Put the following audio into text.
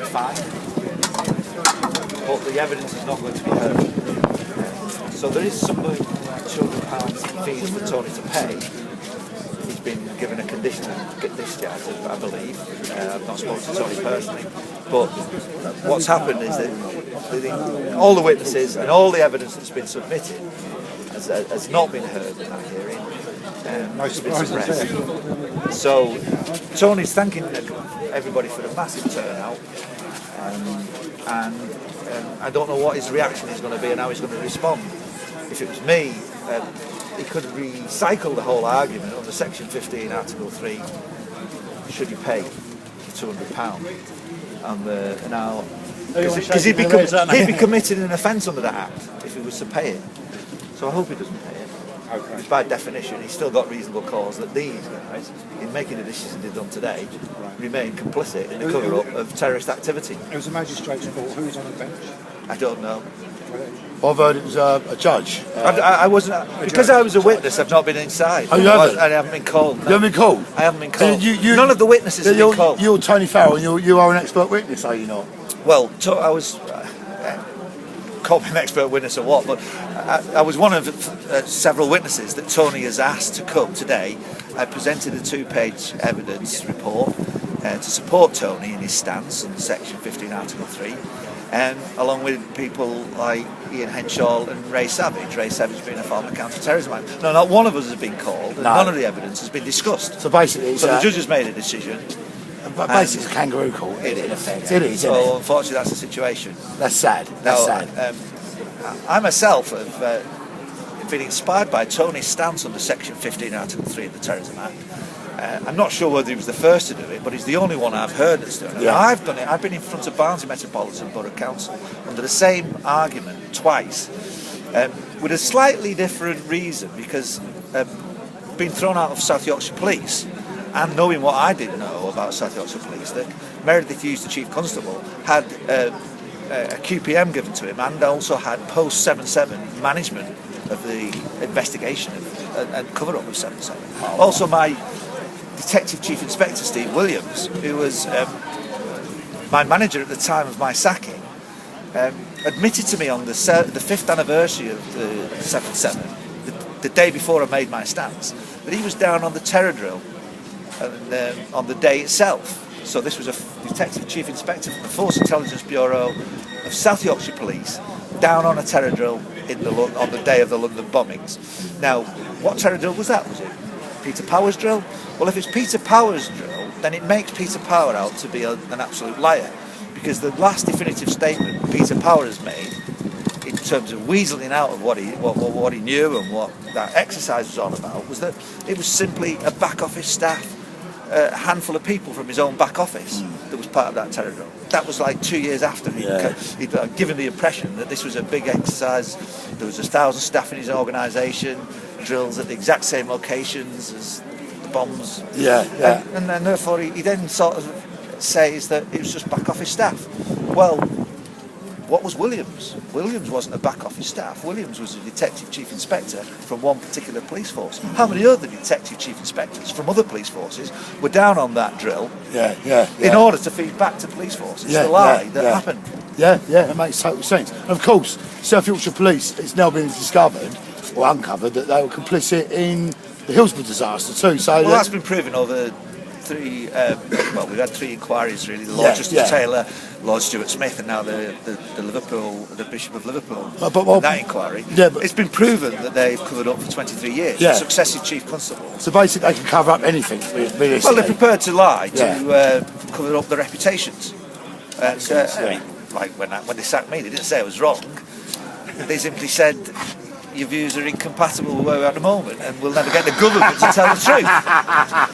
fined, but the evidence is not going to be heard. So there is some £200 fees for Tony to pay. He's been given a conditional discharge, I believe. I've not spoken to Tony personally, but what's happened is that all the witnesses and all the evidence that's been submitted has not been heard in that hearing. It's been suppressed. So Tony's thanking everybody for the massive turnout, and I don't know what his reaction is going to be and how he's going to respond. If it was me, he could recycle the whole argument under Section 15, Article 3. Should you pay £200? And now, because he'd be committing an offence under that Act if he was to pay it. So I hope he doesn't pay it. Okay. By definition, he's still got reasonable cause that these guys, in making the decision they've done today, remain complicit in the cover-up of terrorist activity. It was a magistrate's court. Who was on the bench? I don't know. I've heard it was a judge. I wasn't, because I was a witness. I've not been inside. Oh, you haven't? I haven't been called. No. You haven't been called? I haven't been called. None of the witnesses have been called. You're Tony Farrell, and you are an expert witness, are you not? Well, I was. Call me an expert witness or what, but I was one of several witnesses that Tony has asked to come today. I presented a 2-page evidence report to support Tony in his stance on Section 15, Article 3, along with people like Ian Henshaw and Ray Savage. Ray Savage being a former counter-terrorism man. No, not one of us has been called, and none of the evidence has been discussed. So basically, the judge has made a decision. But basically, it's a kangaroo court. It is. It is. So unfortunately, that's the situation. That's sad. That's sad. I myself have been inspired by Tony's stance under Section 15, Article 3 of the Terrorism Act. I'm not sure whether he was the first to do it, but he's the only one I've heard that's done it. Yeah. I've done it. I've been in front of Barnsley Metropolitan Borough Council under the same argument twice, with a slightly different reason, because being thrown out of South Yorkshire Police, and knowing what I didn't know about South Yorkshire Police, that Meredith Hughes, the Chief Constable, had a QPM given to him, and also had post-7/7 management of the investigation and cover-up of 7/7. Also, my Detective Chief Inspector, Steve Williams, who was my manager at the time of my sacking, admitted to me on the 5th anniversary of the 7/7, the day before I made my stance, that he was down on the terror drill on the day itself. So this was a Detective Chief Inspector from the Force Intelligence Bureau of South Yorkshire Police down on a terror drill on the day of the London bombings. Now, what terror drill was that? Was it Peter Power's drill? Well, if it's Peter Power's drill, then it makes Peter Power out to be an absolute liar, because the last definitive statement Peter Power has made, in terms of weaseling out of what he knew and what that exercise was all about, was that it was simply a back office staff, a handful of people from his own back office that was part of that terror drill. That was like 2 years after he'd given the impression that this was a big exercise. There was 1,000 staff in his organisation, drills at the exact same locations as the bombs. And therefore he then sort of says that it was just back office staff. Well, what was Williams? Williams wasn't a back office staff. Williams was a Detective Chief Inspector from one particular police force. How many other Detective Chief Inspectors from other police forces were down on that drill in order to feed back to police forces the lie that happened? It makes total sense. And of course, South Yorkshire Police, it's now been discovered or uncovered that they were complicit in the Hillsborough disaster too. So that's been proven over we've had 3 inquiries really: the Lord Justice Taylor, Lord Stuart Smith, and now the Bishop of Liverpool. That inquiry, it's been proven that they've covered up for 23 years. Successive chief constables. So basically, they can cover up anything. Well, they're prepared to lie to cover up their reputations. And I mean, like when they sacked me, they didn't say I was wrong. They simply said, your views are incompatible with where we're at the moment, and we'll never get the government to tell the truth.